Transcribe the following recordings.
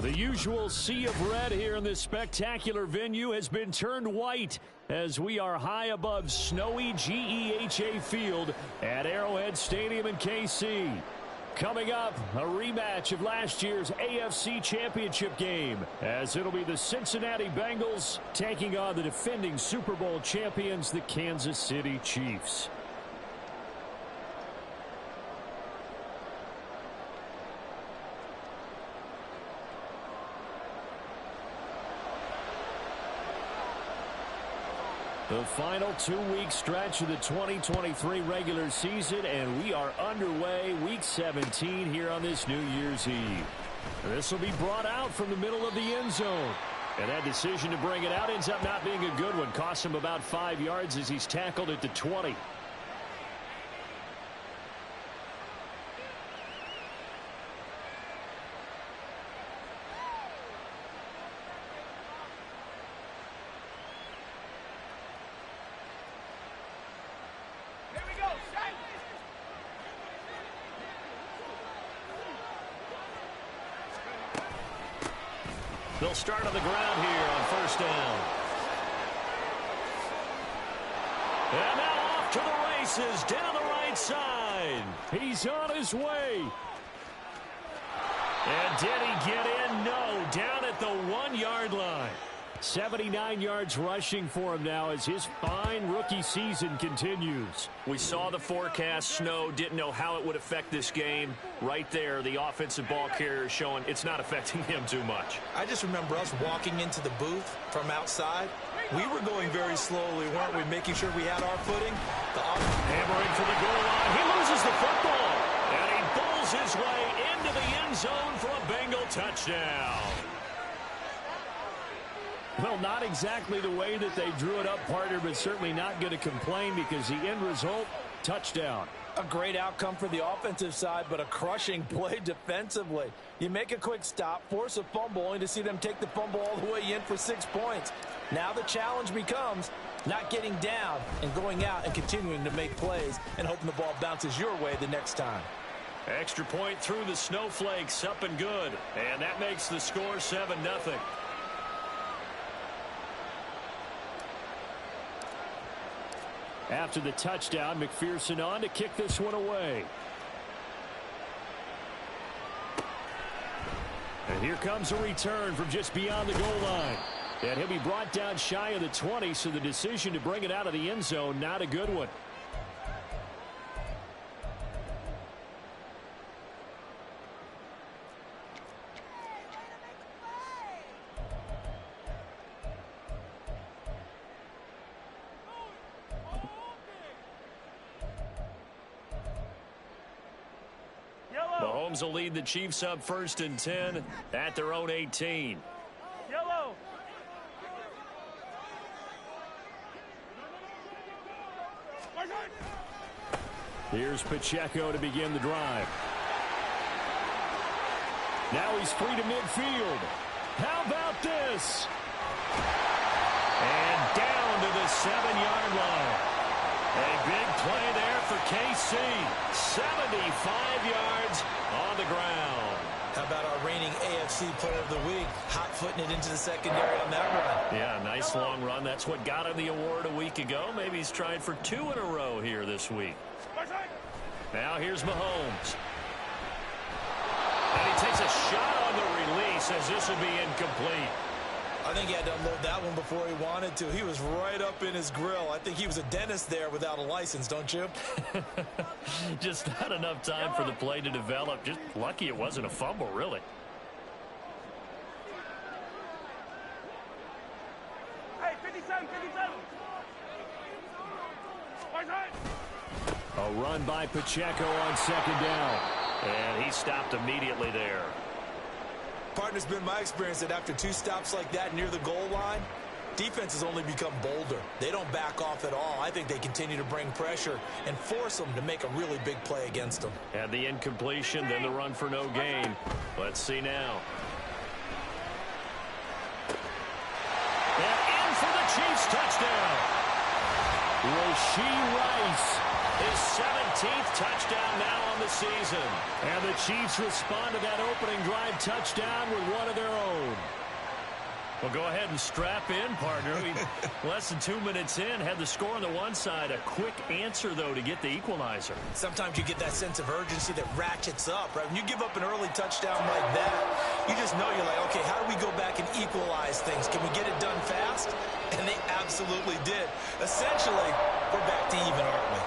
The usual sea of red here in this spectacular venue has been turned white as we are high above snowy GEHA Field at Arrowhead Stadium in KC. Coming up, a rematch of last year's AFC Championship game, as it'll be the Cincinnati Bengals taking on the defending Super Bowl champions, the Kansas City Chiefs. The final 2-week stretch of the 2023 regular season, and we are underway week 17 here on this New Year's Eve. This will be brought out from the middle of the end zone. And that decision to bring it out ends up not being a good one. Costs him about 5 yards as he's tackled at the 20. They'll start on the ground here on first down. And now off to the races down the right side. He's on his way. And did he get in? No, down at the 1-yard line. 79 yards rushing for him now as his fine rookie season continues. We saw the forecast snow, didn't know how it would affect this game. Right there, the offensive ball carrier is showing it's not affecting him too much. I just remember us walking into the booth from outside. We were going very slowly, weren't we, making sure we had our footing. Hammering for the goal line. He loses the football. And he pulls his way into the end zone for a Bengal touchdown. Well, not exactly the way that they drew it up, partner, but certainly not going to complain because the end result, touchdown. A great outcome for the offensive side, but a crushing play defensively. You make a quick stop, force a fumble, only to see them take the fumble all the way in for 6 points. Now the challenge becomes not getting down and going out and continuing to make plays and hoping the ball bounces your way the next time. Extra point through the snowflakes, up and good. And that makes the score 7-0. After the touchdown, McPherson on to kick this one away. And here comes a return from just beyond the goal line. And he'll be brought down shy of the 20, so the decision to bring it out of the end zone, not a good one. Mahomes will lead the Chiefs up 1st and 10 at their own 18. Yellow. Here's Pacheco to begin the drive. Now he's free to midfield. How about this? And down to the 7-yard line. A big play there for KC. 75 yards on the ground. How about our reigning AFC Player of the Week, hot-footing it into the secondary on that run? Yeah, nice long run. That's what got him the award a week ago. Maybe he's trying for 2 in a row here this week. Now here's Mahomes. And he takes a shot on the release as this will be incomplete. I think he had to unload that one before he wanted to. He was right up in his grill. I think he was a dentist there without a license, don't you? Just not enough time for the play to develop. Just lucky it wasn't a fumble, really. Hey, 57, 57. A run by Pacheco on 2nd down. And he stopped immediately there. Partner's been my experience that after 2 stops like that near the goal line, defenses only become bolder. They don't back off at all. I think they continue to bring pressure and force them to make a really big play against them. And the incompletion, then the run for no gain. Let's see now. And in for the Chiefs touchdown. Rashee Rice His 17th touchdown now on the season. And the Chiefs respond to that opening drive touchdown with one of their own. Well, go ahead and strap in, partner. Less than 2 minutes in, had the score on the one side. A quick answer, though, to get the equalizer. Sometimes you get that sense of urgency that ratchets up, right? When you give up an early touchdown like that, you just know you're like, okay, how do we go back and equalize things? Can we get it done fast? And they absolutely did. Essentially, we're back to even, aren't we?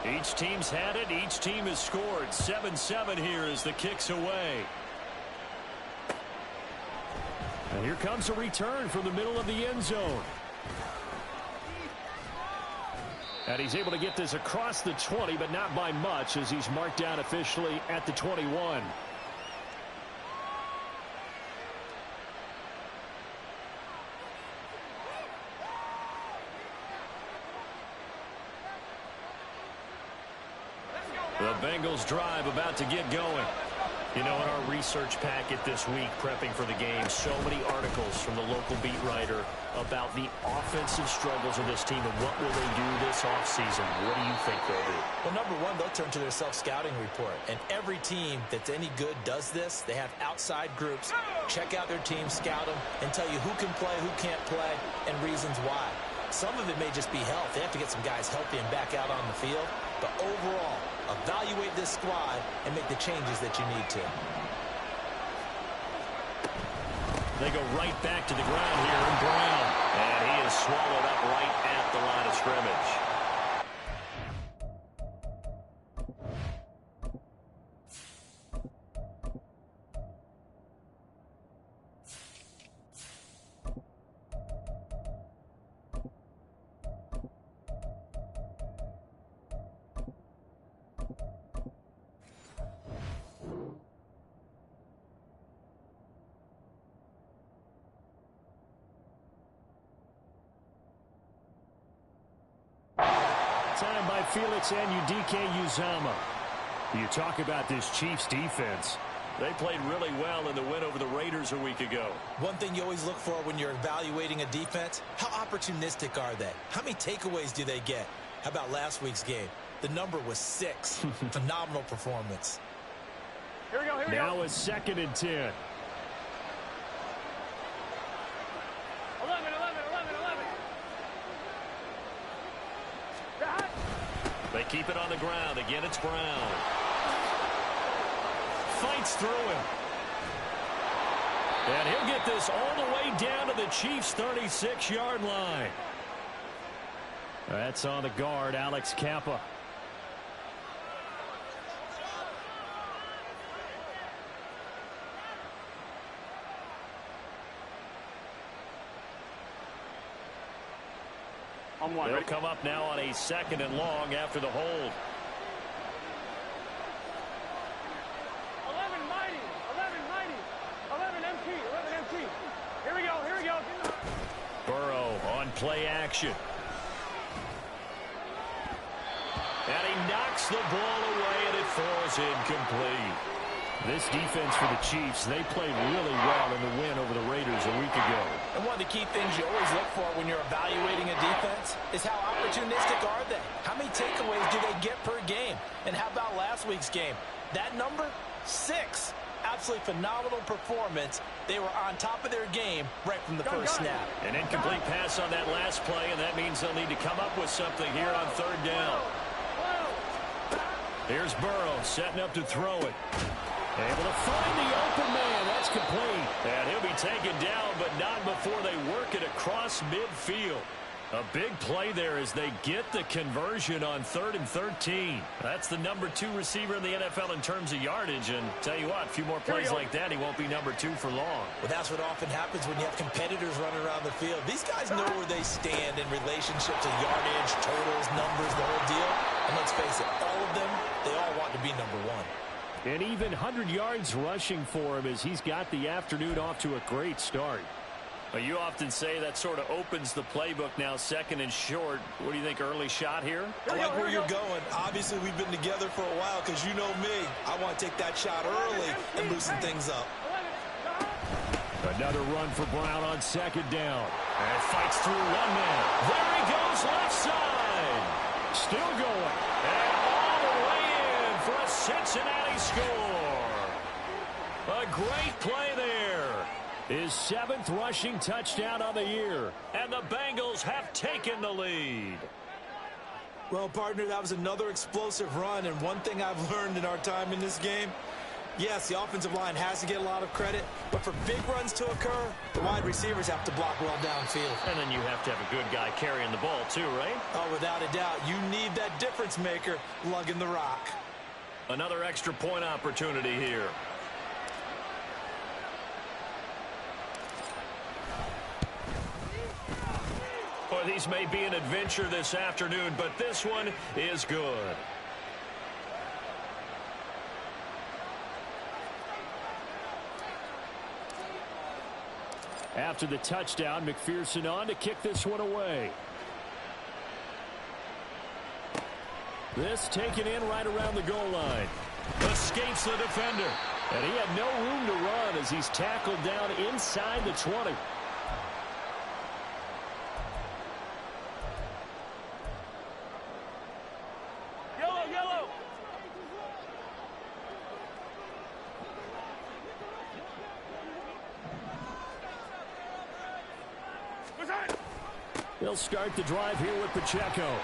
Each team's had it. Each team has scored. 7-7 here as the kick's away. And here comes a return from the middle of the end zone. And he's able to get this across the 20, but not by much, as he's marked down officially at the 21. The Bengals drive about to get going. You know, in our research packet this week, prepping for the game, so many articles from the local beat writer about the offensive struggles of this team and what will they do this offseason. What do you think they'll do? Well, number one, they'll turn to their self-scouting report. And every team that's any good does this. They have outside groups. Check out their team, scout them, and tell you who can play, who can't play, and reasons why. Some of it may just be health. They have to get some guys healthy and back out on the field. But overall, evaluate this squad and make the changes that you need to. They go right back to the ground here in Brown. And he is swallowed up right at the line of scrimmage. Time by Felix Anudike-Uzomah. You talk about this Chiefs defense. They played really well in the win over the Raiders a week ago. One thing you always look for when you're evaluating a defense, how opportunistic are they? How many takeaways do they get? How about last week's game? The number was 6. Phenomenal performance. Here we go, here we go. Now a 2nd and 10. 11, 11, 11, 11. They keep it on the ground. Again, it's Brown. Fights through him. And he'll get this all the way down to the Chiefs' 36-yard line. That's on the guard, Alex Kappa. They'll come up now on a 2nd and long after the hold. 11 mighty, 11 empty, 11 empty. Here we go, here we go. Burrow on play action. And he knocks the ball away, and it falls incomplete. This defense for the Chiefs, they played really well in the win over the Raiders a week ago. And one of the key things you always look for when you're evaluating a defense is how opportunistic are they? How many takeaways do they get per game? And how about last week's game? That number, 6. Absolutely phenomenal performance. They were on top of their game right from the first snap. An incomplete pass on that last play, and that means they'll need to come up with something here on 3rd down. Here's Burrow setting up to throw it. Able to find the open man. That's complete. And he'll be taken down, but not before they work it across midfield. A big play there as they get the conversion on 3rd and 13. That's the number 2 receiver in the NFL in terms of yardage. And tell you what, a few more plays like that, he won't be number 2 for long. Well, that's what often happens when you have competitors running around the field. These guys know where they stand in relationship to yardage, totals, numbers, the whole deal. And let's face it, all of them, they all want to be number 1. And even 100 yards rushing for him as he's got the afternoon off to a great start. Well, you often say that sort of opens the playbook now, 2nd and short. What do you think, early shot here? I like where you're going. Obviously, we've been together for a while because you know me. I want to take that shot early and loosen things up. Another run for Brown on 2nd down. And fights through one man. There he goes, left side. Still going. And all the way in for a Cincinnati score. A great play there. His 7th rushing touchdown on the year. And the Bengals have taken the lead. Well, partner, that was another explosive run. And one thing I've learned in our time in this game, yes, the offensive line has to get a lot of credit. But for big runs to occur, the wide receivers have to block well downfield. And then you have to have a good guy carrying the ball too, right? Oh, without a doubt. You need that difference maker lugging the rock. Another extra point opportunity here. Boy, these may be an adventure this afternoon, but this one is good. After the touchdown, McPherson on to kick this one away. This taken in right around the goal line. Escapes the defender. And he had no room to run as he's tackled down inside the 20. Yellow. They'll start the drive here with Pacheco.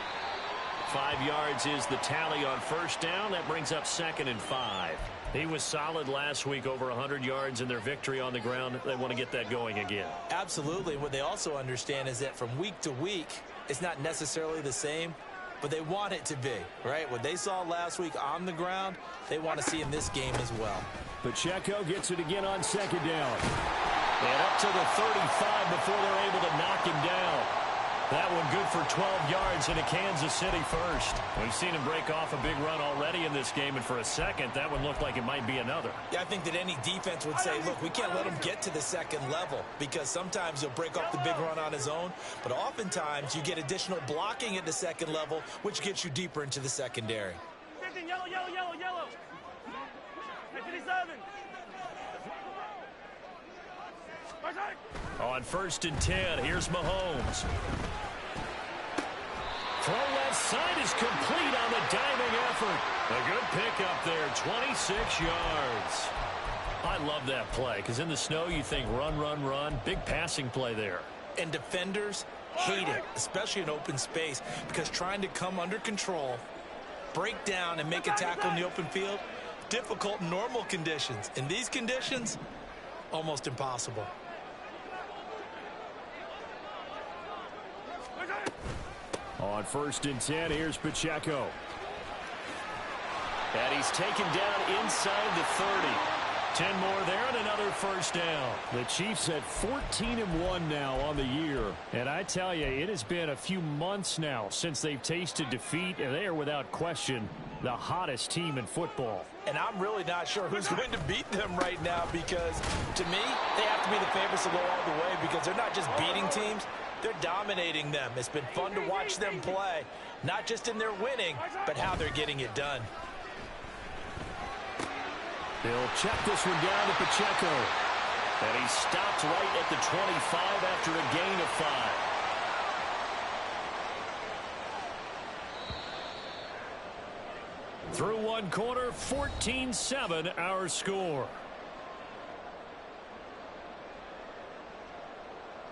5 yards is the tally on 1st down. That brings up 2nd and 5. He was solid last week, over 100 yards in their victory on the ground. They want to get that going again. Absolutely. What they also understand is that from week to week, it's not necessarily the same, but they want it to be, right? What they saw last week on the ground, they want to see in this game as well. Pacheco gets it again on 2nd down. And up to the 35 before they're able to knock him down. That one good for 12 yards into Kansas City first. We've seen him break off a big run already in this game, and for a second, that one looked like it might be another. Yeah, I think that any defense would say, look, we can't let him get to the 2nd level because sometimes he'll break off the big run on his own, but oftentimes you get additional blocking at the 2nd level, which gets you deeper into the secondary. 15, yellow. 57. On 1st and 10, here's Mahomes. Throw left side is complete on the diving effort. A good pickup there, 26 yards. I love that play because in the snow you think run. Big passing play there. And defenders hate it, especially in open space, because trying to come under control, break down, and make a tackle in the open field, difficult in normal conditions. In these conditions, almost impossible. On 1st and 10, here's Pacheco. And he's taken down inside the 30. 10 more there and another 1st down. The Chiefs at 14-1 now on the year. And I tell you, it has been a few months now since they've tasted defeat, and they are without question the hottest team in football. And I'm really not sure who's going to beat them right now because, to me, they have to be the favorites to go all the way because they're not just beating teams, they're dominating them. It's been fun to watch them play, not just in their winning, but how they're getting it done. They'll check this one down to Pacheco. And he stopped right at the 25 after a gain of 5. Through one quarter, 14-7 our score.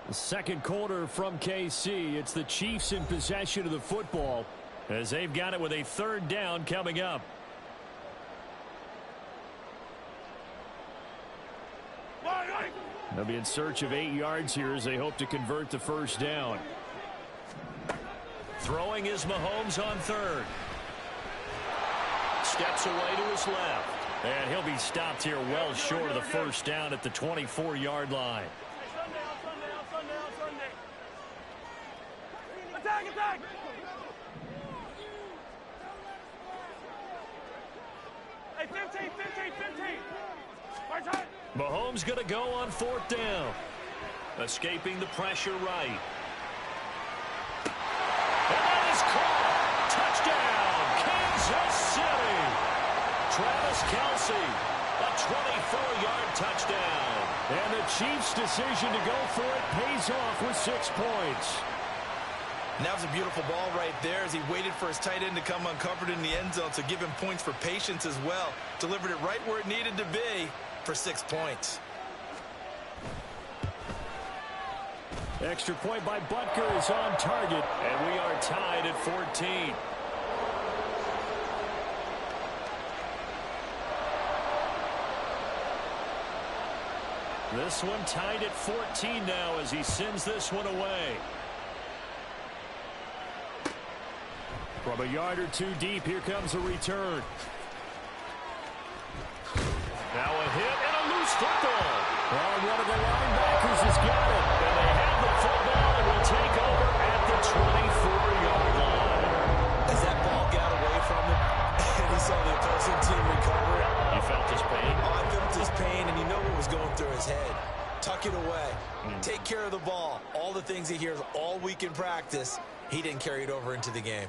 The 2nd quarter from KC. It's the Chiefs in possession of the football as they've got it with a 3rd down coming up. They'll be in search of 8 yards here as they hope to convert the 1st down. Throwing is Mahomes on third. Steps away to his left. And he'll be stopped here well short of the first down at the 24-yard line. Attack, attack! Hey, 15. Right side. Mahomes going to go on fourth down. Escaping the pressure right. And that is caught. Touchdown, Kansas City. Travis Kelce, a 24-yard touchdown. And the Chiefs' decision to go for it pays off with 6 points. And that was a beautiful ball right there as he waited for his tight end to come uncovered in the end zone, so give him points for patience as well. Delivered it right where it needed to be for 6 points. Extra point by Butker is on target. And we are tied at 14. This one tied at 14 now as he sends this one away. From a yard or two deep, here comes a return. Now a hit and a loose football. Oh, one of the linebackers has got it. And they have the football and will take over at the 24-yard line. As that ball got away from him, and he saw the opposing team recover it. You felt his pain? Oh, I felt his pain, and you know what was going through his head. Tuck it away. Take care of the ball. All the things he hears all week in practice, he didn't carry it over into the game.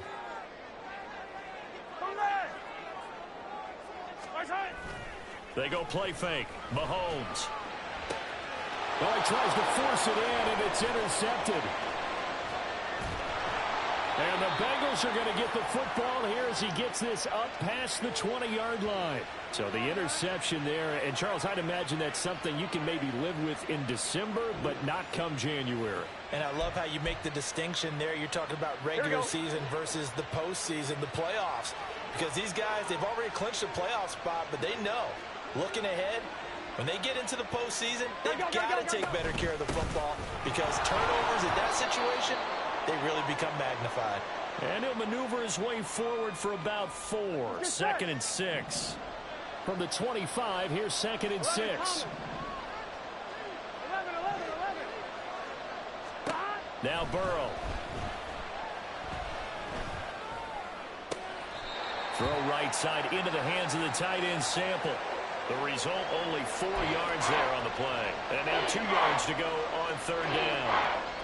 They go play fake. Mahomes. Well, he tries to force it in, and it's intercepted. And the Bengals are going to get the football here as he gets this up past the 20-yard line. So the interception there. And, Charles, I'd imagine that's something you can maybe live with in December, but not come January. And I love how you make the distinction there. You're talking about regular season versus the postseason, the playoffs. Because these guys, they've already clinched a playoff spot, but they know, looking ahead, when they get into the postseason, they've got to take better care of the football because turnovers in that situation, they really become magnified. And he'll maneuver his way forward for about 4. 2nd and 6. From the 25, here's 2nd and 6. 11. Now Burrow. Throw right side into the hands of the tight end Sample. The result, only 4 yards there on the play. And now 2 yards to go on third down.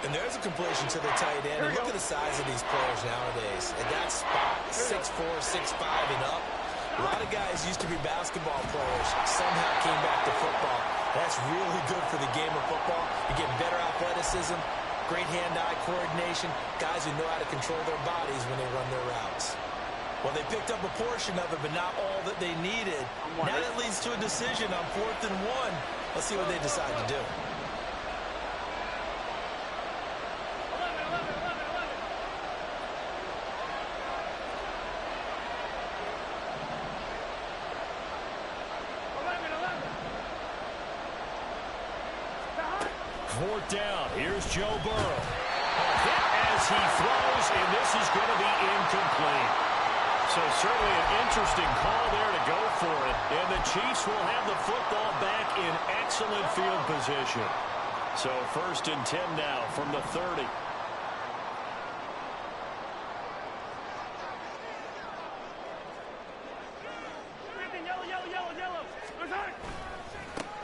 And there's a completion to the tight end. And look at the size of these players nowadays. At that spot, 6'4", 6'5", and up. A lot of guys used to be basketball players. Somehow came back to football. That's really good for the game of football. You get better athleticism, great hand-eye coordination, guys who know how to control their bodies when they run their routes. Well, they picked up a portion of it, but not all that they needed. Now that leads to a decision on 4th and 1. Let's see what they decide to do. 4th down. Here's Joe Burrow. A hit as he throws, and this is going to be incomplete. So certainly an interesting call there to go for it. And the Chiefs will have the football back in excellent field position. So 1st and 10 now from the 30.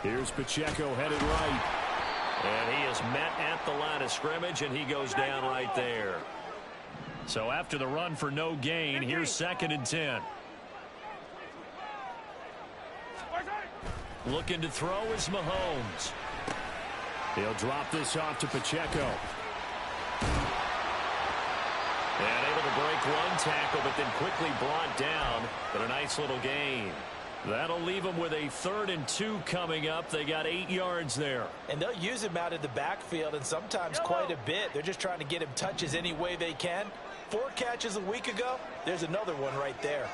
Here's Pacheco headed right. And he is met at the line of scrimmage, and he goes down right there. So after the run for no gain, here's 2nd and 10. Looking to throw is Mahomes. He'll drop this off to Pacheco. And able to break one tackle, but then quickly brought down. But a nice little gain. That'll leave them with a 3rd and 2 coming up. They got 8 yards there. And they'll use him out of the backfield, and sometimes quite a bit. They're just trying to get him touches any way they can. 4 catches a week ago. There's another one right there.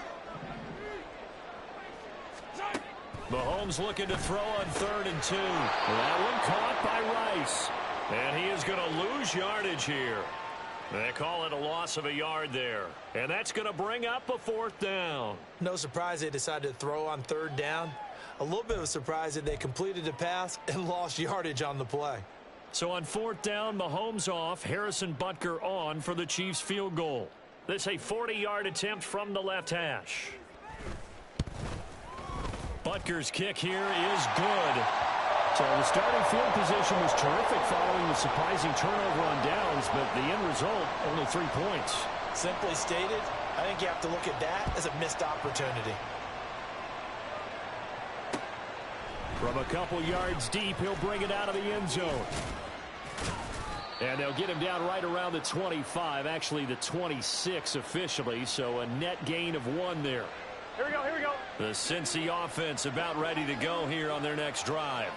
Mahomes looking to throw on 3rd and 2. That one caught by Rice. And he is going to lose yardage here. They call it a loss of a yard there. And that's going to bring up a 4th down. No surprise they decided to throw on 3rd down. A little bit of a surprise that they completed the pass and lost yardage on the play. So on 4th down, Mahomes off, Harrison Butker on for the Chiefs field goal. This a 40-yard attempt from the left hash. Butker's kick here is good. So the starting field position was terrific following the surprising turnover on downs, but the end result, only 3 points. Simply stated, I think you have to look at that as a missed opportunity. From a couple yards deep, he'll bring it out of the end zone. And they'll get him down right around the 25, actually the 26 officially, so a net gain of 1 there. Here we go, here we go. The Cincy offense about ready to go here on their next drive.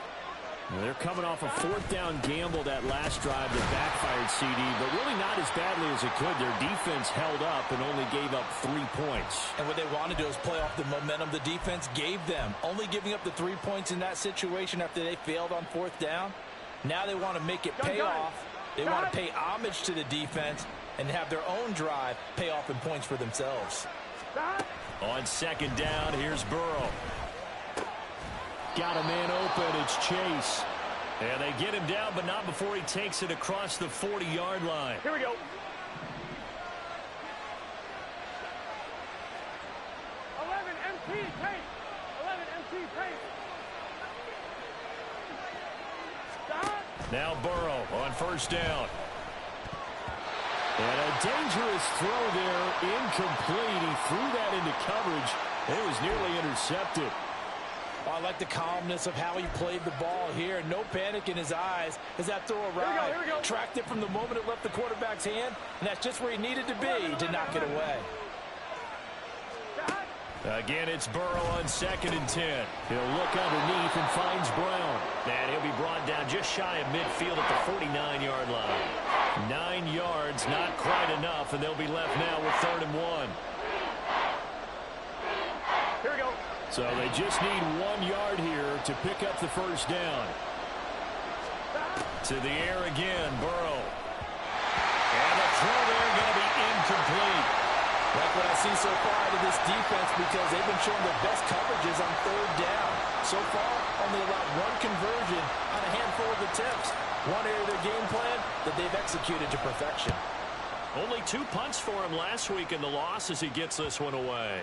They're coming off a 4th down gamble that last drive that backfired, CD, but really not as badly as it could. Their defense held up and only gave up 3 points. And what they want to do is play off the momentum the defense gave them. Only giving up the 3 points in that situation after they failed on 4th down. Now they want to make it pay off. They want to pay homage to the defense and have their own drive pay off in points for themselves. On 2nd down, here's Burrow. Got a man open, it's Chase. And they get him down, but not before he takes it across the 40-yard line. Here we go. 11 MT, take. 11 MT, take. Stop. Now Burrow on 1st down. And a dangerous throw there, incomplete. He threw that into coverage. It was nearly intercepted. Oh, I like the calmness of how he played the ball here. No panic in his eyes as that throw arrived. Here we go. Tracked it from the moment it left the quarterback's hand, and that's just where he needed to be to knock it away. Again, it's Burrow on 2nd and 10. He'll look underneath and finds Brown. And he'll be brought down just shy of midfield at the 49-yard line. 9 yards, not quite enough, and they'll be left now with 3rd and 1. Here we go. So they just need 1 yard here to pick up the 1st down. To the air again, Burrow. And the throw there going to be incomplete. Like what I see so far out of this defense because they've been showing their best coverages on 3rd down. So far, only allowed 1 conversion on a handful of attempts. One area of their game plan that they've executed to perfection. Only 2 punts for him last week in the loss as he gets this one away.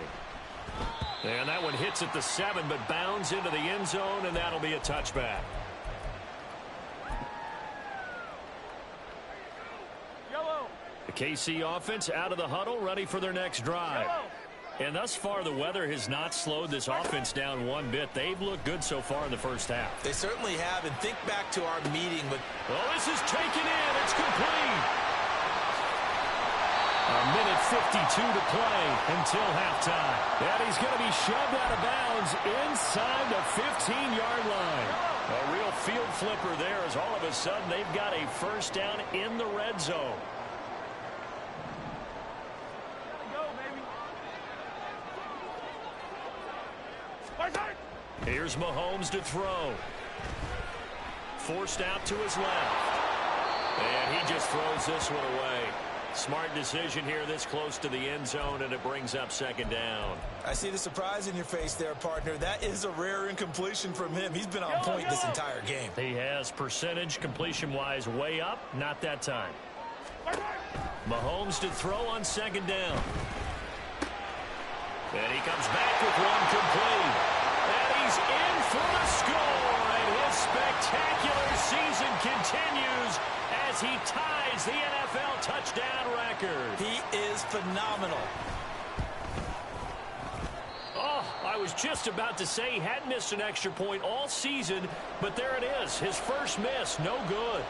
And that one hits at the 7, but bounds into the end zone, and that'll be a touchback. Yellow. The KC offense out of the huddle, ready for their next drive. And thus far, the weather has not slowed this offense down one bit. They've looked good so far in the first half. They certainly have, and think back to our meeting with... Oh, this is taken in. It's complete. A minute 52 to play until halftime. And he's going to be shoved out of bounds inside the 15-yard line. A real field flipper there as all of a sudden they've got a 1st down in the red zone. Here's Mahomes to throw. Forced out to his left. And he just throws this one away. Smart decision here this close to the end zone, and it brings up 2nd down. I see the surprise in your face there, partner. That is a rare incompletion from him. He's been on point this entire game. He has percentage completion-wise way up. Not that time. Mahomes to throw on 2nd down. And he comes back with one complete. And he's in for the score. And his spectacular season continues as he ties the NFL touchdown record. He is phenomenal. Oh, I was just about to say he hadn't missed an extra point all season, but there it is. His first miss, no good.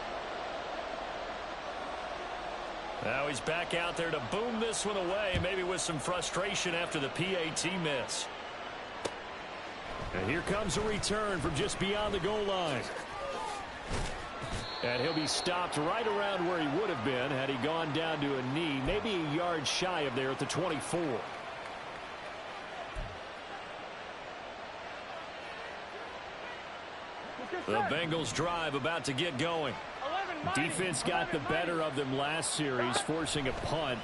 Now he's back out there to boom this one away, maybe with some frustration after the PAT miss. And here comes a return from just beyond the goal line. And he'll be stopped right around where he would have been had he gone down to a knee, maybe a yard shy of there at the 24. The Bengals drive about to get going. 11 Defense got the better of them last series, forcing a punt.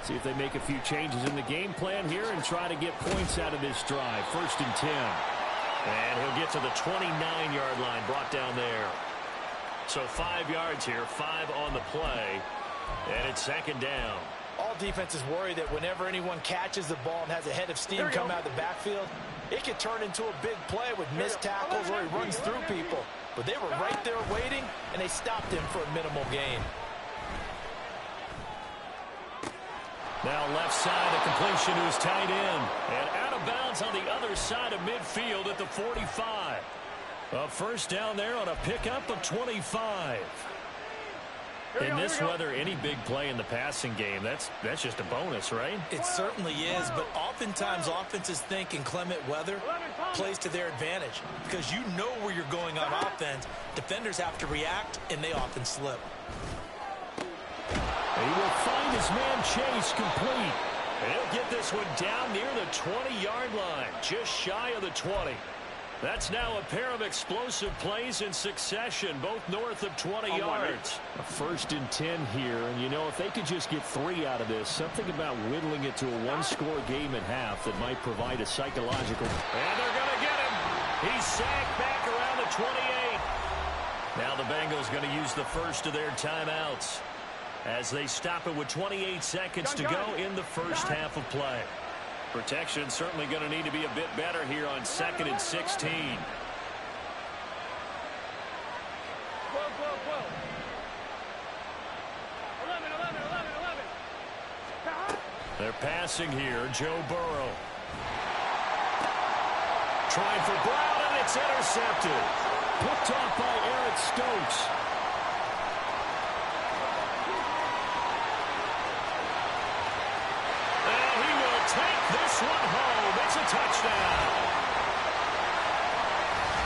See if they make a few changes in the game plan here and try to get points out of this drive. 1st and 10. And he'll get to the 29-yard line, brought down there. So 5 yards here, 5 on the play, and it's 2nd down. All defenses worry that whenever anyone catches the ball and has a head of steam come out of the backfield, it can turn into a big play with missed tackles where he runs through people. But they were right there waiting, and they stopped him for a minimal gain. Now left side, a completion to his tight end. And out of bounds on the other side of midfield at the 45. A first down there on a pickup of 25. In this weather, any big play in the passing game, that's just a bonus, right? It certainly is, but oftentimes offenses think inclement weather plays to their advantage because you know where you're going on offense. Defenders have to react, and they often slip. He will find his man Chase complete. And he'll get this one down near the 20-yard line, just shy of the 20. That's now a pair of explosive plays in succession, both north of 20 yards. A 1st and 10 here, and you know, if they could just get 3 out of this, something about whittling it to a one-score game at half that might provide a psychological. And they're going to get him. He's sacked back around the 28. Now the Bengals going to use the first of their timeouts as they stop it with 28 seconds to go in the first half of play. Protection certainly going to need to be a bit better here on 2nd and 16. Whoa. 11. They're passing here. Joe Burrow. Trying for Brown, and it's intercepted. Picked off by Eric Stokes. Take this one home. It's a touchdown.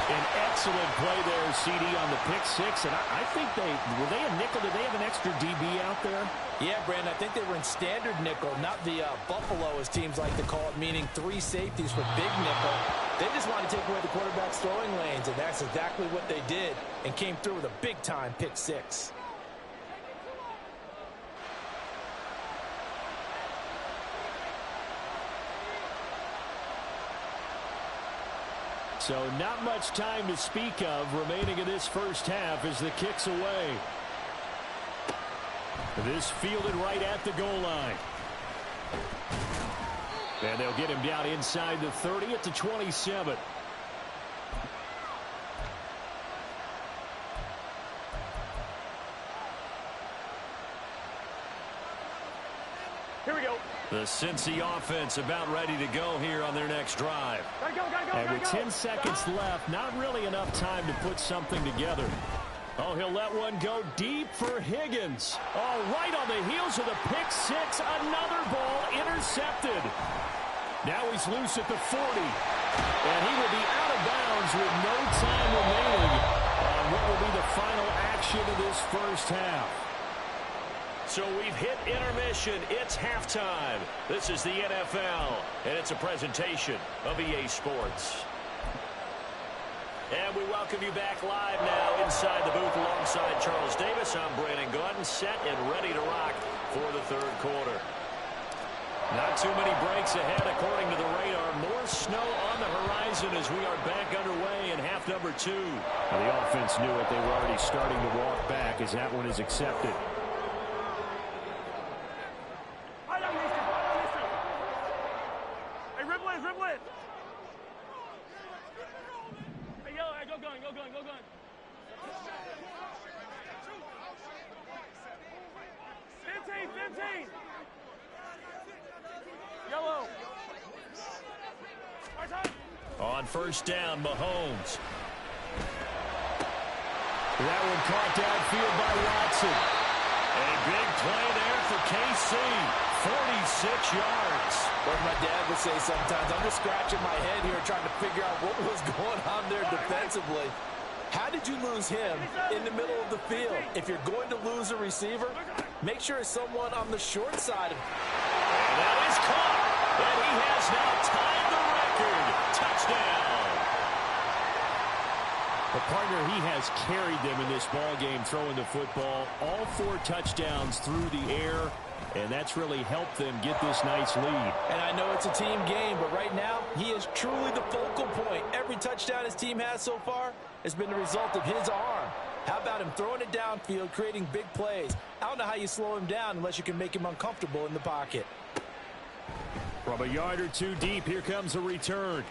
An excellent play there, CD, on the pick six. And I think were they a nickel? Did they have an extra DB out there? Yeah, Brandon, I think they were in standard nickel, not the Buffalo, as teams like to call it, meaning 3 safeties for big nickel. They just wanted to take away the quarterback's throwing lanes, and that's exactly what they did and came through with a big-time pick six. So not much time to speak of remaining in this first half as the kick's away. This fielded right at the goal line. And they'll get him down inside the 30 at the 27. Here we go. The Cincy offense about ready to go here on their next drive. Gotta go. And with 10 seconds left, not really enough time to put something together. Oh, he'll let one go deep for Higgins. Oh, right on the heels of the pick six. Another ball intercepted. Now he's loose at the 40. And he will be out of bounds with no time remaining on what will be the final action of this first half. So we've hit intermission. It's halftime. This is the NFL, and it's a presentation of EA Sports. And we welcome you back live now inside the booth alongside Charles Davis. I'm Brandon Gaudin, set and ready to rock for the third quarter. Not too many breaks ahead according to the radar. More snow on the horizon as we are back underway in half number 2. Well, the offense knew it. They were already starting to walk back as that one is accepted. Hey, Riblet. Hey, yo, go gun. 15. Yellow. On first down, Mahomes. That one caught downfield by Watson. A big play there for KC. 46 yards. What my dad would say sometimes, I'm just scratching my head here trying to figure out what was going on there defensively. How did you lose him in the middle of the field? If you're going to lose a receiver, make sure it's someone on the short side. And that is caught. And he has now tied the record. Touchdown. The partner, he has carried them in this ball game, throwing the football. All 4 touchdowns through the air, and that's really helped them get this nice lead. And I know it's a team game, but right now, he is truly the focal point. Every touchdown his team has so far has been the result of his arm. How about him throwing it downfield, creating big plays? I don't know how you slow him down unless you can make him uncomfortable in the pocket. From a yard or 2 deep, here comes a return.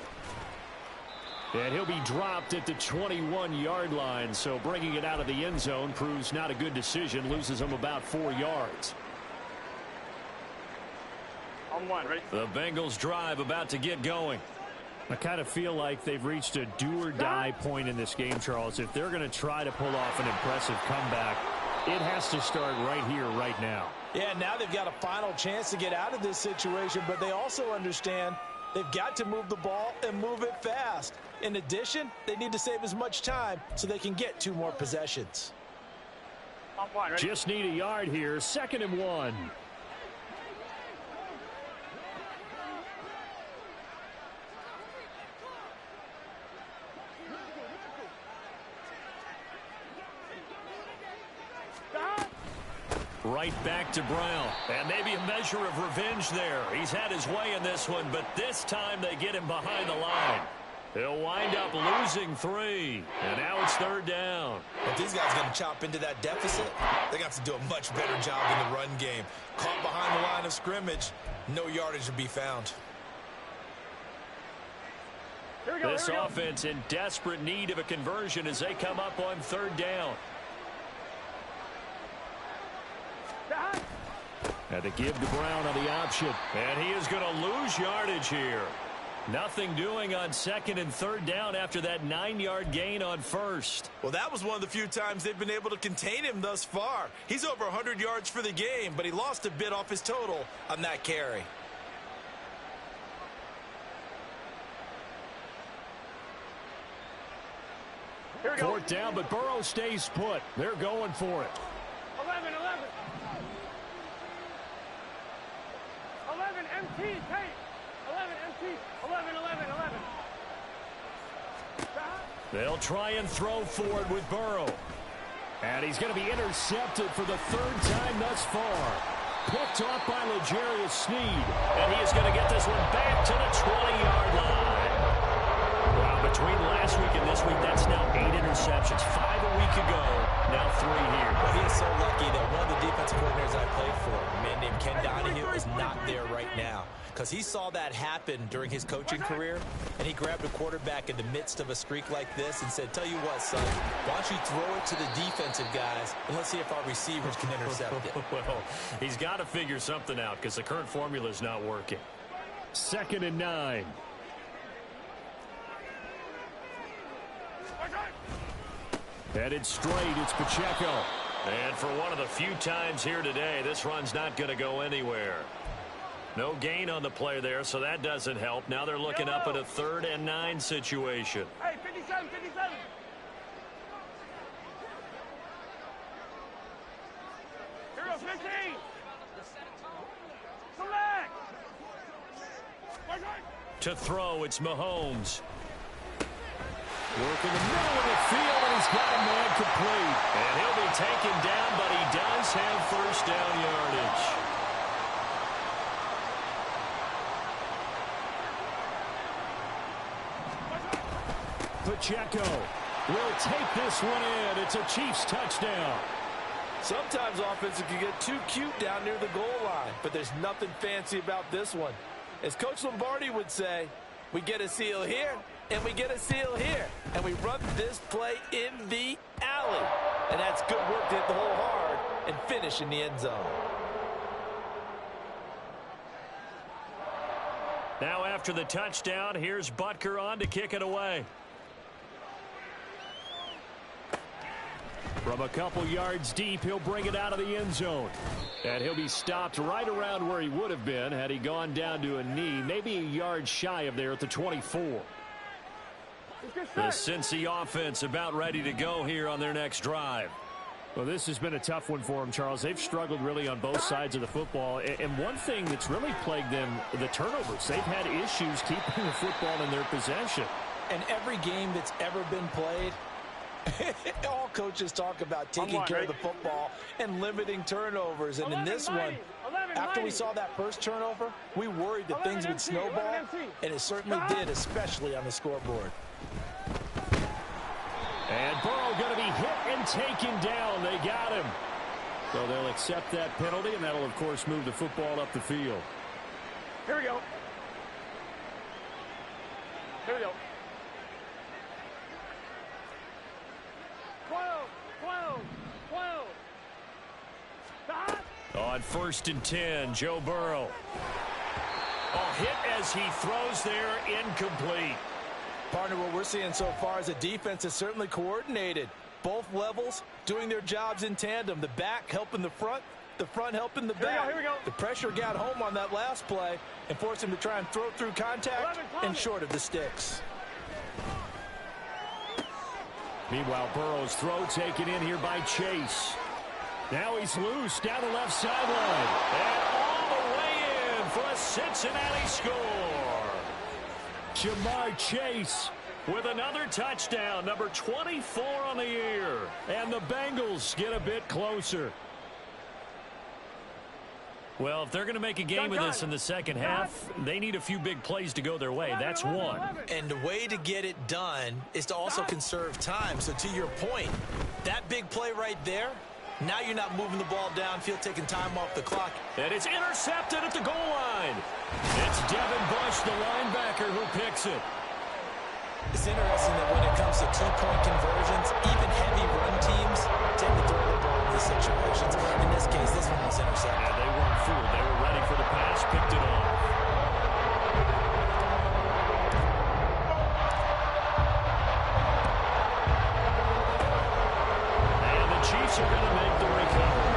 And he'll be dropped at the 21-yard line, so bringing it out of the end zone proves not a good decision, loses him about 4 yards. On 1, ready? The Bengals drive about to get going. I kind of feel like they've reached a do-or-die point in this game, Charles. If they're going to try to pull off an impressive comeback, it has to start right here, right now. Yeah, now they've got a final chance to get out of this situation, but they also understand they've got to move the ball and move it fast. In addition, they need to save as much time so they can get 2 more possessions. On 1, ready? Just need a yard here, 2nd and 1. Right back to Brown. And maybe a measure of revenge there. He's had his way in this one, but this time they get him behind the line. He'll wind up losing 3. And now it's 3rd down. If these guys are going to chop into that deficit, they're going to have to do a much better job in the run game. Caught behind the line of scrimmage, no yardage to be found. Here we go, This here we go. offense in desperate need of a conversion as they come up on 3rd down. Down. Had to give to Brown on the option. And he is going to lose yardage here. Nothing doing on 2nd and 3rd down after that 9-yard gain on 1st. Well, that was one of the few times they've been able to contain him thus far. He's over 100 yards for the game, but he lost a bit off his total on that carry. Here we go. 4th down, but Burrow stays put. They're going for it. 11, 11. 11, MT, Tate. 11, MT. 11, 11, 11. Down. They'll try and throw forward with Burrow. And he's going to be intercepted for the 3rd time thus far. Picked off by L'Jarius Sneed. And he is going to get this one back to the 20-yard line. Wow, between last week and this week, that's now 8 interceptions. 5 a week ago, now 3 here. Well, he is so lucky that one of the defensive coordinators I played for, a man named Ken Donahue, is not there right now. Because he saw that happen during his coaching career, and he grabbed a quarterback in the midst of a streak like this and said, tell you what, son, why don't you throw it to the defensive guys, and let's see if our receivers can intercept it. Well, he's got to figure something out because the current formula is not working. 2nd and 9. Headed straight, it's Pacheco. And for one of the few times here today, this run's not going to go anywhere. No gain on the play there, so that doesn't help. Now they're looking up at a 3rd and 9 situation. Hey, 57, 57. Here we go, 15. Select. To throw, it's Mahomes. Work in the middle of the field, and he's got a man complete. And he'll be taken down, but he does have 1st down yardage. Pacheco will take this one in. It's a Chiefs touchdown. Sometimes offenses can get too cute down near the goal line, but there's nothing fancy about this one. As Coach Lombardi would say, we get a seal here, and we get a seal here, and we run this play in the alley. And that's good work to hit the hole hard and finish in the end zone. Now after the touchdown, here's Butker on to kick it away. From a couple yards deep, he'll bring it out of the end zone. And he'll be stopped right around where he would have been had he gone down to a knee, maybe a yard shy of there at the 24. The Cincy offense about ready to go here on their next drive. Well, this has been a tough one for them, Charles. They've struggled really on both sides of the football. And one thing that's really plagued them, the turnovers. They've had issues keeping the football in their possession. And every game that's ever been played, All coaches talk about taking care of the football and limiting turnovers. And in this one, after we saw that first turnover, we worried that things would snowball, and it certainly did, especially on the scoreboard. And Burrow going to be hit and taken down. They got him. So they'll accept that penalty, and that'll, of course, move the football up the field. Here we go. Here we go. 12. On 1st and 10, Joe Burrow. Hit as he throws there, incomplete. Partner, what we're seeing so far is the defense is certainly coordinated. Both levels doing their jobs in tandem. The back helping the front helping the back. Here we go. The pressure got home on that last play and forced him to try and throw through contact and short of the sticks. Meanwhile, Burrow's throw taken in here by Chase. Now he's loose down the left sideline. And all the way in for a Cincinnati score. Jamar Chase with another touchdown, number 24 on the year. And the Bengals get a bit closer. Well, if they're going to make a game of this in the second half, they need a few big plays to go their way. That's one. And the way to get it done is to also conserve time. So to your point, that big play right there, now you're not moving the ball downfield, taking time off the clock. And it's intercepted at the goal line. It's Devin Bush, the linebacker, who picks it. It's interesting that when it comes to two-point conversions, even heavy run teams tend to throw the ball in these situations. In this case, this one was intercepted. Yeah, they weren't fooled. They were ready for the pass, picked it off. And the Chiefs are going to make the recovery.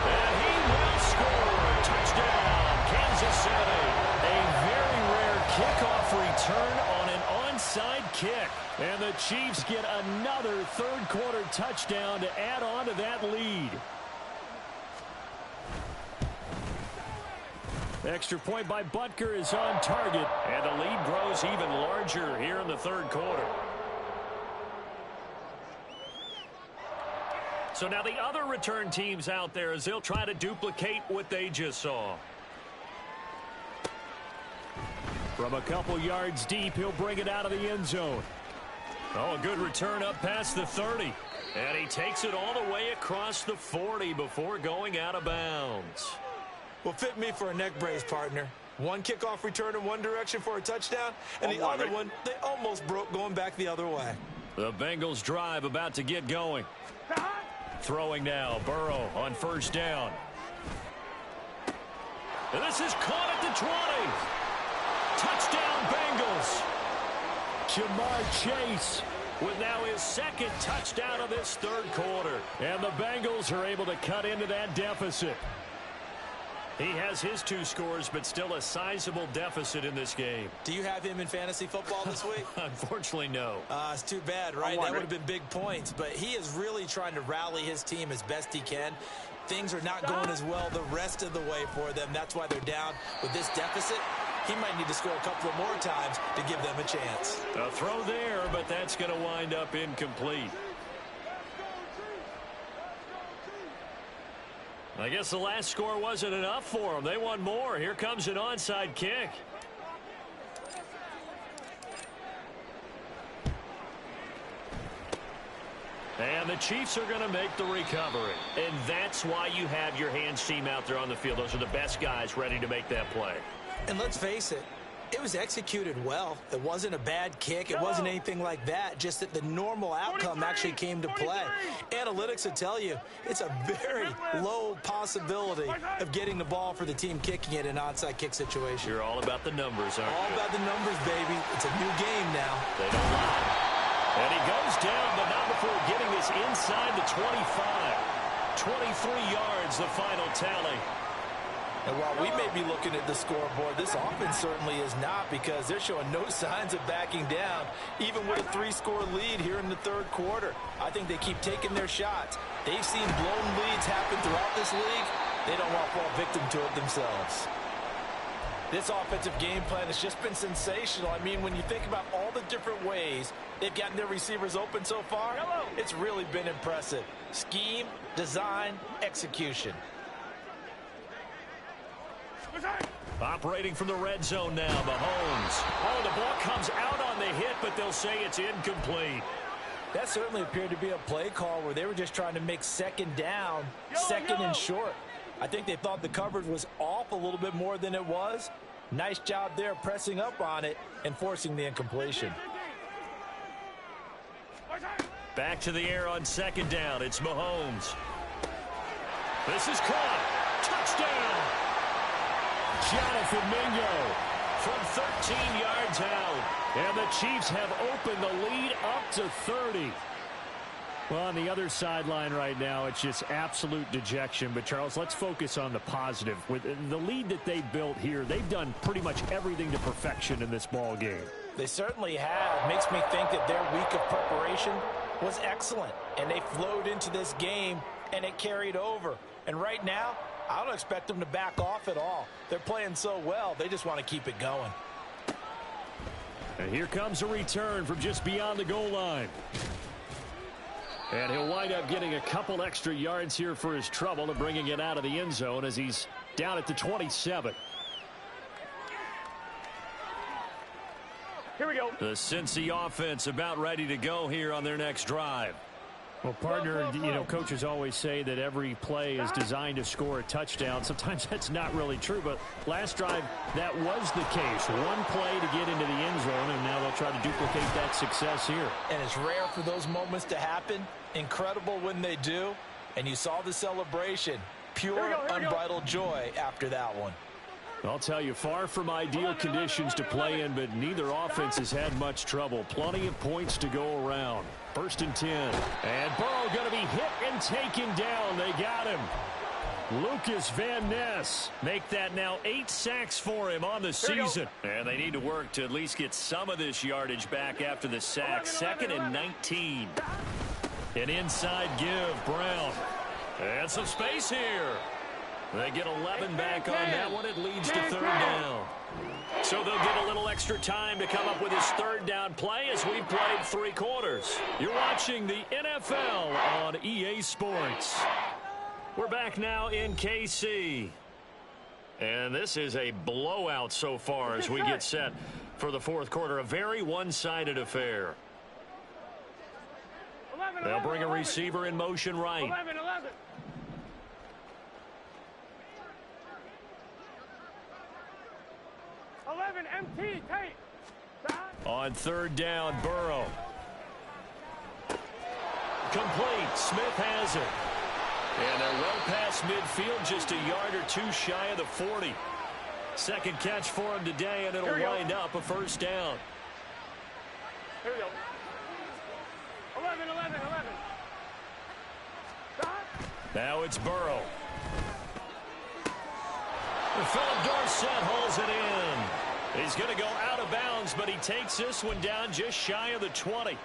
And he will score. Touchdown, Kansas City. A very rare kickoff return on an onside kick. And the Chiefs get another third-quarter touchdown to add on to that lead. Extra point by Butker is on target, and the lead grows even larger here in the third quarter. So now the other return teams out there as they'll try to duplicate what they just saw. From a couple yards deep, he'll bring it out of the end zone. Oh, a good return up past the 30. And he takes it all the way across the 40 before going out of bounds. Well, fit me for a neck brace, partner. One kickoff return in one direction for a touchdown, and the other one, they almost broke going back the other way. The Bengals drive about to get going. Throwing now, Burrow on first down. And this is caught at the 20. Touchdown, Bengals. Jamar Chase with now his second touchdown of this third quarter. And the Bengals are able to cut into that deficit. He has his 2 scores, but still a sizable deficit in this game. Do you have him in fantasy football this week? Unfortunately, no. It's too bad, right? That would have been big points. But he is really trying to rally his team as best he can. Things are not going as well the rest of the way for them. That's why they're down with this deficit. He might need to score a couple of more times to give them a chance. A throw there, but that's going to wind up incomplete. I guess the last score wasn't enough for them. They want more. Here comes an onside kick. And the Chiefs are going to make the recovery. And that's why you have your hands team out there on the field. Those are the best guys ready to make that play. And let's face it, it was executed well. It wasn't a bad kick. It wasn't anything like that. Just that the normal outcome actually came to play. Analytics will tell you it's a very low possibility of getting the ball for the team kicking it in an onside kick situation. You're all about the numbers, aren't you? All about the numbers, baby. It's a new game now. They don't lie. And he goes down, but not before getting this inside the 25. 23 yards, the final tally. And while we may be looking at the scoreboard, this offense certainly is not, because they're showing no signs of backing down, even with a 3-score lead here in the third quarter. I think they keep taking their shots. They've seen blown leads happen throughout this league. They don't want to fall victim to it themselves. This offensive game plan has just been sensational. I mean, when you think about all the different ways they've gotten their receivers open so far, it's really been impressive. Scheme, design, execution. Operating from the red zone now, Mahomes. Oh, the ball comes out on the hit, but they'll say it's incomplete. That certainly appeared to be a play call where they were just trying to make second down, second and short. I think they thought the coverage was off a little bit more than it was. Nice job there pressing up on it and forcing the incompletion. Back to the air on second down. It's Mahomes. This is caught. Touchdown. Jonathan Mingo from 13 yards out. And the Chiefs have opened the lead up to 30. Well, on the other sideline right now, it's just absolute dejection. But, Charles, let's focus on the positive. With the lead that they built here, they've done pretty much everything to perfection in this ball game. They certainly have. Makes me think that their week of preparation was excellent. And they flowed into this game, and it carried over. And right now, I don't expect them to back off at all. They're playing so well, they just want to keep it going. And here comes a return from just beyond the goal line. And he'll wind up getting a couple extra yards here for his trouble and bringing it out of the end zone as he's down at the 27. Here we go. The Cincy offense about ready to go here on their next drive. Well, partner, you know, coaches always say that every play is designed to score a touchdown. Sometimes that's not really true, but last drive, that was the case. One play to get into the end zone, and now they'll try to duplicate that success here. And it's rare for those moments to happen. Incredible when they do. And you saw the celebration. Pure, unbridled joy after that one. I'll tell you, far from ideal conditions to play in, but neither offense has had much trouble. Plenty of points to go around. 1st and 10. And Burrow going to be hit and taken down. They got him. Lucas Van Ness. Make that now 8 sacks for him on the season. And they need to work to at least get some of this yardage back after the sack. 2nd and 19. An inside give, Brown. And some space here. They get 11 back on that one. It leads to 3rd down. So they'll get a little extra time to come up with his 3rd down play as we played 3 quarters. You're watching the NFL on EA Sports. We're back now in KC. And this is a blowout so far as we get set for the 4th quarter. A very one-sided affair. They'll bring a receiver in motion right. 11. MT, Tate. On 3rd down, Burrow. Complete. Smith has it. And they're well past midfield, just a yard or 2 shy of the 40. 2nd catch for him today, and it'll wind up a 1st down. Here we go. 11. Now it's Burrow. And Philip Dorsett hauls it in. He's going to go out of bounds, but he takes this one down just shy of the 20.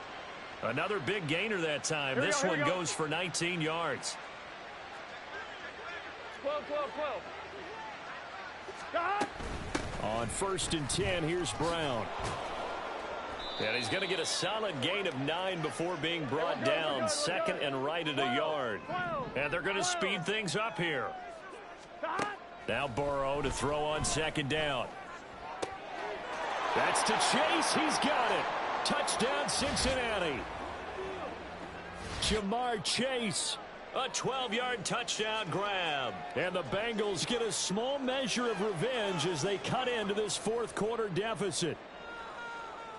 Another big gainer that time. This one goes for 19 yards. 12. On 1st and 10, here's Brown. And he's going to get a solid gain of 9 before being brought down. 2nd and right at a yard. And they're going to speed things up here. Now Burrow to throw on 2nd down. That's to Chase. He's got it. Touchdown, Cincinnati. Jamar Chase. A 12-yard touchdown grab. And the Bengals get a small measure of revenge as they cut into this 4th quarter deficit.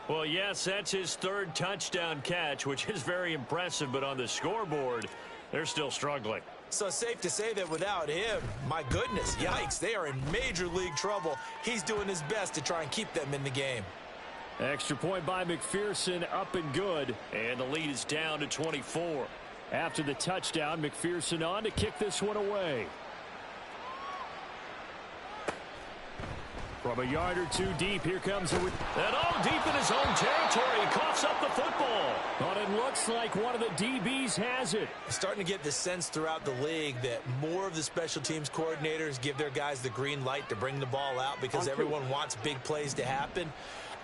Well, yes, that's his 3rd touchdown catch, which is very impressive. But on the scoreboard, they're still struggling. So safe to say that without him, my goodness, yikes, they are in major league trouble. He's doing his best to try and keep them in the game. Extra point by McPherson, up and good. And the lead is down to 24. After the touchdown, McPherson on to kick this one away. From a yard or two deep, here comes and deep in his own territory. He coughs up the football. But it looks like one of the DBs has it. Starting to get the sense throughout the league that more of the special teams coordinators give their guys the green light to bring the ball out because everyone wants big plays to happen.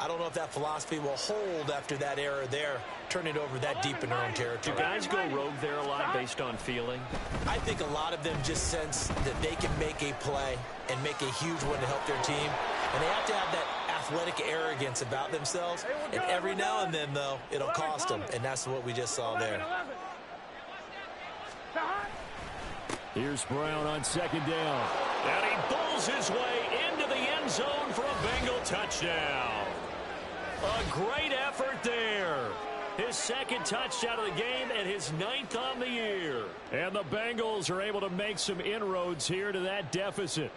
I don't know if that philosophy will hold after that error there, turn it over that deep in their own territory. Do guys go rogue there a lot based on feeling? I think a lot of them just sense that they can make a play and make a huge one to help their team. And they have to have that athletic arrogance about themselves. And every now and then, though, it'll cost them. And that's what we just saw there. Here's Brown on second down. And he bowls his way into the end zone for a Bengal touchdown. A great effort there. His second touchdown of the game and his 9th on the year. And the Bengals are able to make some inroads here to that deficit.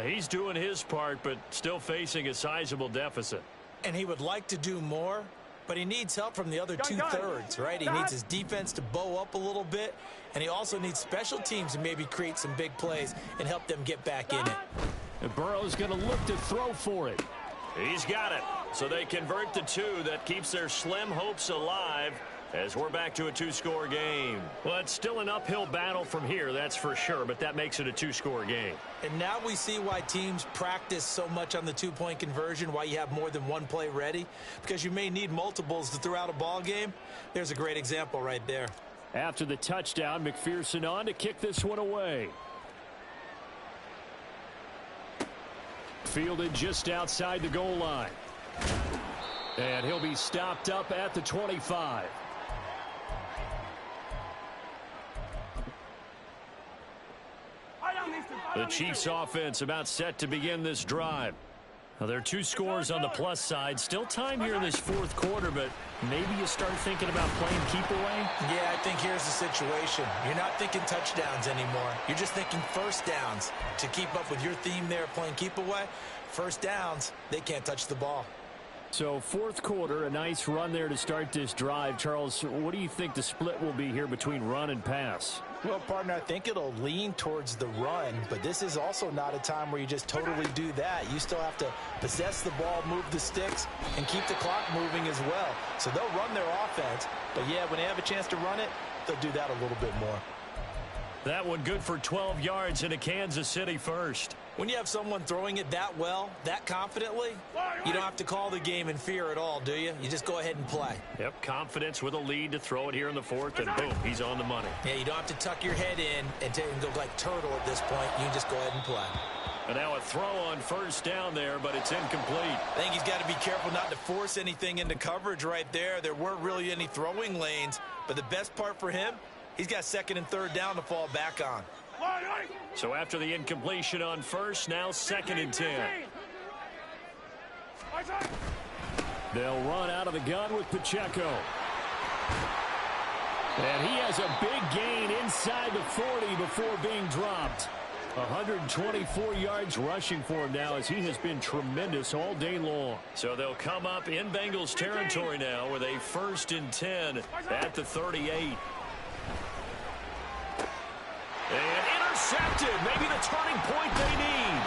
He's doing his part, but still facing a sizable deficit. And he would like to do more, but he needs help from the other two-thirds, right? He needs his defense to bow up a little bit, and he also needs special teams to maybe create some big plays and help them get back in it. And Burrow's going to look to throw for it. He's got it. So they convert the 2. That keeps their slim hopes alive as we're back to a 2-score game. Well, it's still an uphill battle from here, that's for sure, but that makes it a 2-score game. And now we see why teams practice so much on the 2-point conversion, why you have more than one play ready, because you may need multiples to throw out a ball game. There's a great example right there. After the touchdown, McPherson on to kick this one away. Fielded just outside the goal line. And he'll be stopped up at the 25. The Chiefs offense about set to begin this drive. Now, there are 2 scores on the plus side. Still time here in this 4th quarter, but maybe you start thinking about playing keep away? Yeah, I think here's the situation. You're not thinking touchdowns anymore. You're just thinking first downs. To keep up with your theme there, playing keep away, first downs, they can't touch the ball. So 4th quarter, a nice run there to start this drive. Charles, what do you think the split will be here between run and pass? Well, partner, I think it'll lean towards the run, but this is also not a time where you just totally do that. You still have to possess the ball, move the sticks, and keep the clock moving as well. So they'll run their offense, but yeah, when they have a chance to run it, they'll do that a little bit more. That one good for 12 yards into Kansas City first. When you have someone throwing it that well, that confidently, you don't have to call the game in fear at all, do you? You just go ahead and play. Yep, confidence with a lead to throw it here in the 4th, and boom, he's on the money. Yeah, you don't have to tuck your head in and go like turtle at this point. You can just go ahead and play. And now a throw on first down there, but it's incomplete. I think he's got to be careful not to force anything into coverage right there. There weren't really any throwing lanes, but the best part for him, he's got 2nd and 3rd down to fall back on. So after the incompletion on first, now 2nd and 10. They'll run out of the gun with Pacheco. And he has a big gain inside the 40 before being dropped. 124 yards rushing for him now as he has been tremendous all day long. So they'll come up in Bengals territory now with a 1st and 10 at the 38. And intercepted. Maybe the turning point they need.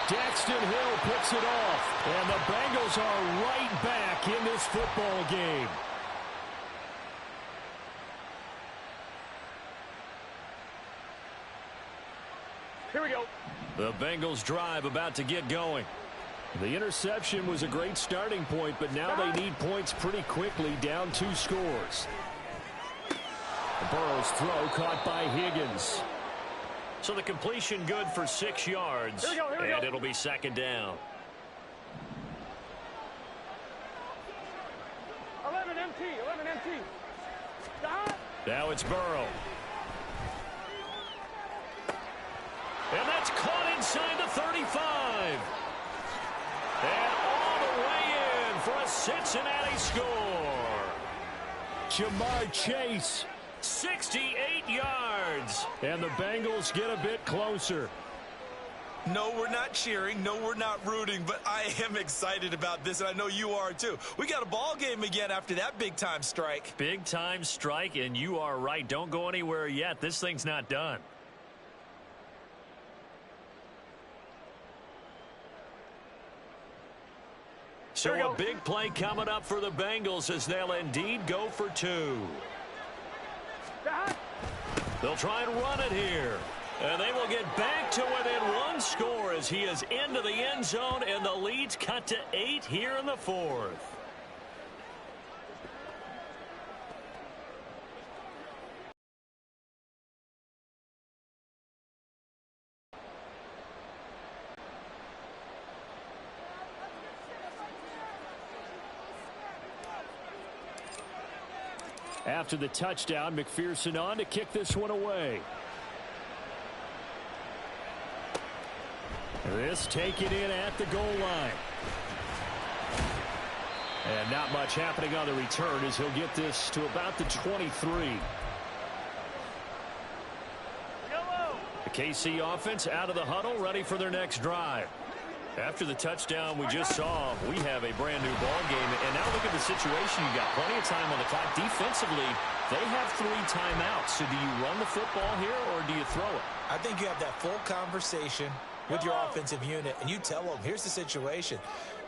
Daxton Hill picks it off. And the Bengals are right back in this football game. Here we go. The Bengals drive about to get going. The interception was a great starting point, but now they need points pretty quickly, down 2 scores. Burrow's throw caught by Higgins. So the completion good for 6 yards, and it'll be 2nd down. 11 MT. Now it's Burrow. And that's caught inside the 35. And all the way in for a Cincinnati score. Jamar Chase. 68 yards. And the Bengals get a bit closer. No, we're not cheering. No, we're not rooting, but I am excited about this, and I know you are too. We got a ball game again after that big-time strike. Big-time strike, and you are right. Don't go anywhere yet. This thing's not done. So a big play coming up for the Bengals as they'll indeed go for 2. They'll try and run it here. And they will get back to within 1 score as he is into the end zone, and the lead's cut to 8 here in the 4th. After the touchdown, McPherson on to kick this one away. This taken in at the goal line. And not much happening on the return as he'll get this to about the 23. The KC offense out of the huddle, ready for their next drive. After the touchdown we just saw, we have a brand new ball game. And now look at the situation. You got plenty of time on the clock. Defensively, they have 3 timeouts. So do you run the football here or do you throw it? I think you have that full conversation with your offensive unit, and you tell them, here's the situation.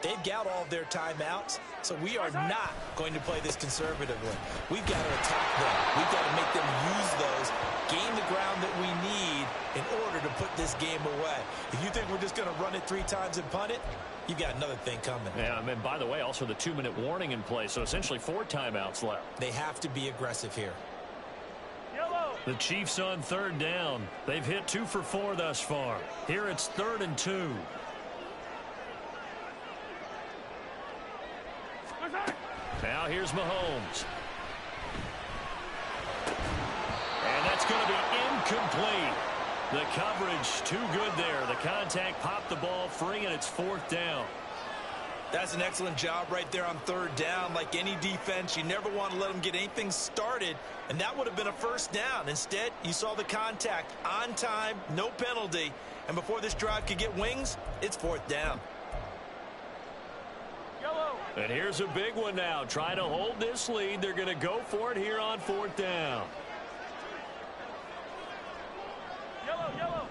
They've got all of their timeouts, so we are not going to play this conservatively. We've got to attack them. We've got to make them use those, gain the ground that we need in order to put this game away. If you think we're just going to run it 3 times and punt it, you've got another thing coming. Yeah, and by the way, also the 2-minute warning in play, so essentially 4 timeouts left. They have to be aggressive here. The Chiefs on 3rd down. They've hit 2 for 4 thus far. Here it's 3rd and 2. Now here's Mahomes. And that's going to be incomplete. The coverage too good there. The contact popped the ball free, and it's 4th down. That's an excellent job right there on 3rd down. Like any defense, you never want to let them get anything started, and that would have been a 1st down. Instead, you saw the contact on time, no penalty, and before this drive could get wings, it's 4th down. And here's a big one now. Trying to hold this lead. They're going to go for it here on 4th down. Yellow.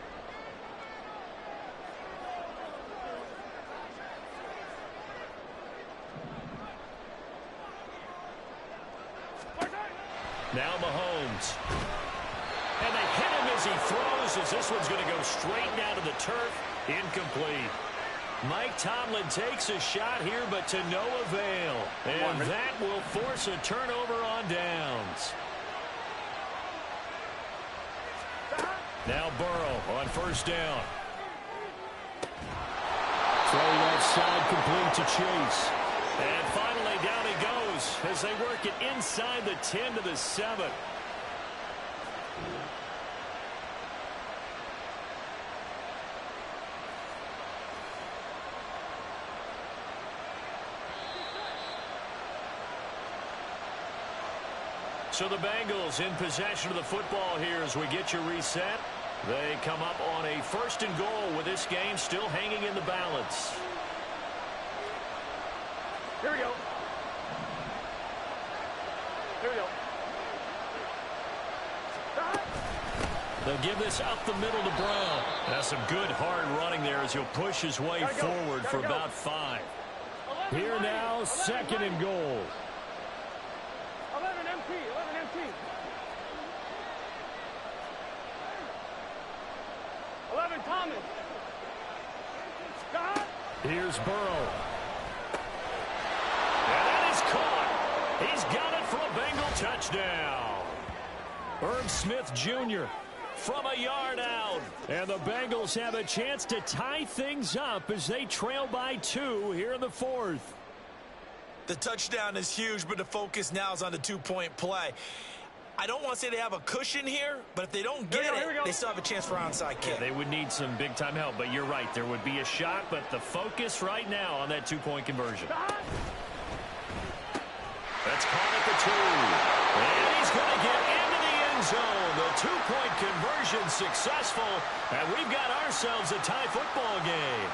Now Mahomes. And they hit him as he throws, as this one's going to go straight down to the turf. Incomplete. Mike Tomlin takes a shot here, but to no avail. And that will force a turnover on downs. Now Burrow on 1st down. Throw left side complete to Chase. And finally down he goes as they work it inside the 10 to the 7. So the Bengals in possession of the football here as we get you reset. They come up on a 1st and goal with this game still hanging in the balance. Here we go. They'll give this up the middle to Brown. That's some good hard running there as he'll push his way forward for about 5. Here now, 2nd and goal. 11 MT. 11 Thomas. Here's Burrow. And that is caught. He's got it for a Bengal touchdown. Herb Smith Jr. from a yard out. And the Bengals have a chance to tie things up as they trail by 2 here in the 4th. The touchdown is huge, but the focus now is on the 2-point play. I don't want to say they have a cushion here, but if they don't get it, they still have a chance for onside kick. Yeah, they would need some big-time help, but you're right. There would be a shot, but the focus right now on that 2-point conversion. That's caught at the 2. And he's going to get into the end zone. The 2-point conversion successful, and we've got ourselves a tie football game.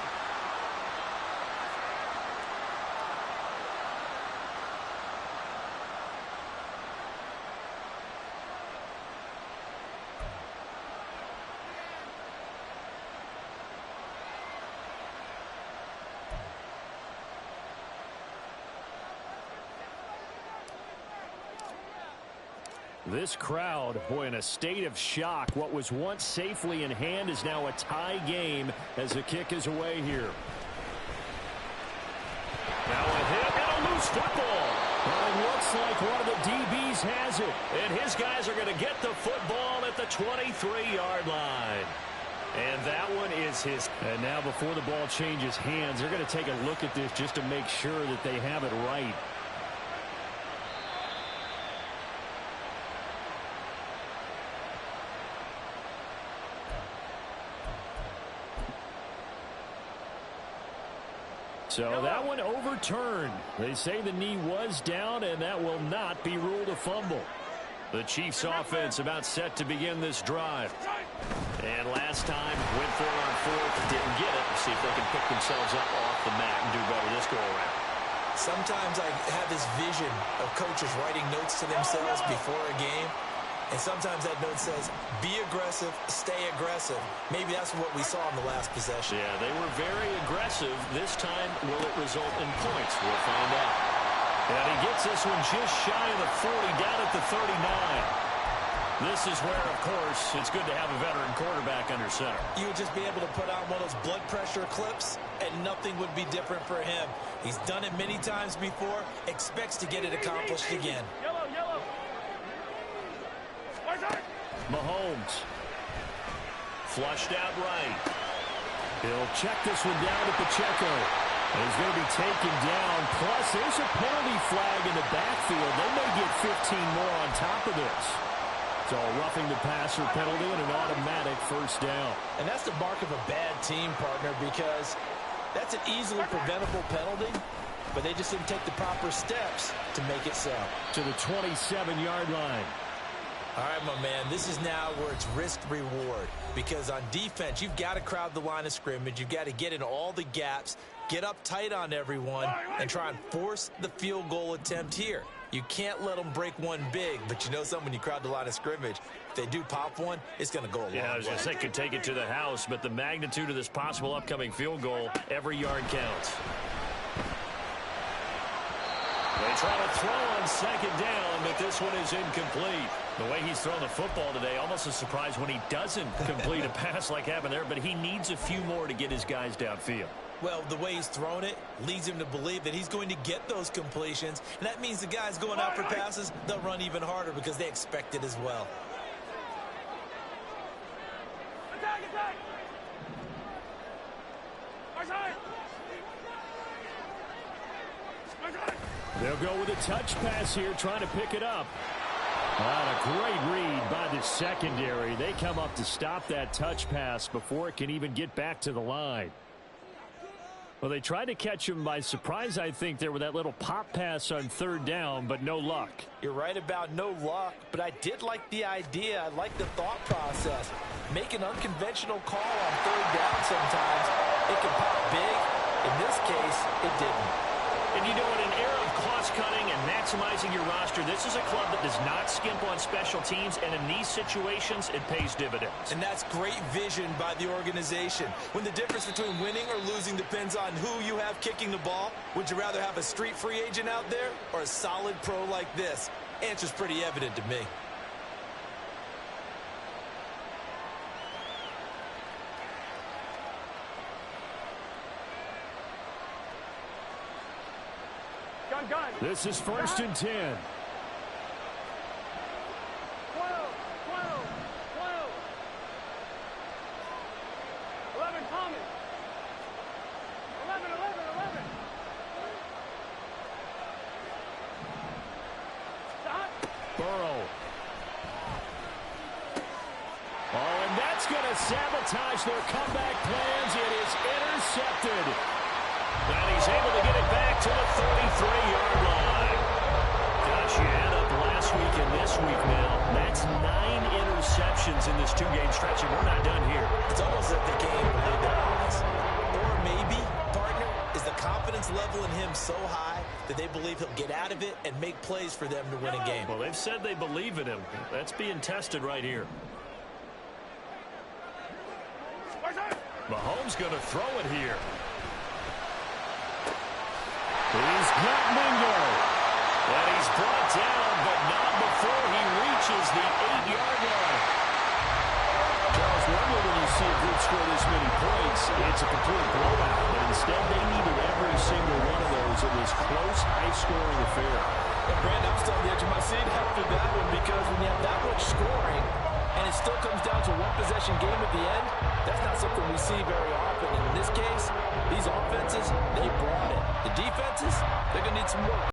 This crowd, boy, in a state of shock. What was once safely in hand is now a tie game as the kick is away here. Now a hit and a loose football. Well, it looks like one of the DBs has it. And his guys are going to get the football at the 23-yard line. And that one is his. And now before the ball changes hands, they're going to take a look at this just to make sure that they have it right. So that one overturned. They say the knee was down, and that will not be ruled a fumble. The Chiefs offense about set to begin this drive. And last time went for it on fourth, didn't get it. See if they can pick themselves up off the mat and do better this go around. Sometimes I have this vision of coaches writing notes to themselves before a game. And sometimes that note says, be aggressive, stay aggressive. Maybe that's what we saw in the last possession. Yeah, they were very aggressive. This time, will it result in points? We'll find out. And he gets this one just shy of the 40, down at the 39. This is where, of course, it's good to have a veteran quarterback under center. You would just be able to put on one of those blood pressure clips, and nothing would be different for him. He's done it many times before, expects to get it accomplished again. Yellow. Mahomes. Flushed out right. He'll check this one down at Pacheco. He's going to be taken down. Plus, there's a penalty flag in the backfield. They may get 15 more on top of this. So a roughing the passer penalty and an automatic first down. And that's the mark of a bad team, partner, because that's an easily preventable penalty, but they just didn't take the proper steps to make it so. To the 27-yard line. All right, my man, this is now where it's risk-reward, because on defense, you've got to crowd the line of scrimmage. You've got to get in all the gaps, get up tight on everyone, and try and force the field goal attempt here. You can't let them break one big, but you know something, when you crowd the line of scrimmage, if they do pop one, it's going to go a long way. Yeah, I was going to say could take it to the house, but the magnitude of this possible upcoming field goal, every yard counts. They try to throw on second down, but this one is incomplete. The way he's thrown the football today, almost a surprise when he doesn't complete a pass like happened there, but he needs a few more to get his guys downfield. Well, the way he's thrown it leads him to believe that he's going to get those completions, and that means the guys going out for passes, they'll run even harder because they expect it as well. Attack! They'll go with a touch pass here, trying to pick it up. A great read by the secondary. They come up to stop that touch pass before it can even get back to the line. Well, they tried to catch him by surprise, I think, there with that little pop pass on third down, but no luck. You're right about no luck, but I did like the idea. I like the thought process. Make an unconventional call on third down sometimes. It can pop big. In this case, it didn't. And you know, in an era of cost-cutting and maximizing your roster, this is a club that does not skimp on special teams, and in these situations, it pays dividends. And that's great vision by the organization. When the difference between winning or losing depends on who you have kicking the ball, would you rather have a street free agent out there or a solid pro like this? Answer's pretty evident to me. Gun. This is 1st and 10. 12. Common. 11. Stop. Burrow. Oh, and that's going to sabotage their comeback plans. It is intercepted. And he's able to get it back to the 33-yard line. Gosh, you add up last week and this week now. That's 9 interceptions in this two-game stretch, and we're not done here. It's almost like they can't even believe their eyes. Or maybe, partner, is the confidence level in him so high that they believe he'll get out of it and make plays for them to win a game. Well, they've said they believe in him. That's being tested right here. Mahomes going to throw it here. He's got Mingo. And he's brought down, but not before he reaches reaches the 8-yard line. Charles, normally when you see a group score this many points, it's a complete blowout. But instead, they needed every single one of those. It was close, high-scoring affair. And Brandon, I'm still on the edge of my seat after that one, because when you have that much scoring and it still comes down to a one-possession game at the end, that's not something we see very often. And in this case, these offenses, they brought it. The defenses, they're going to need some work.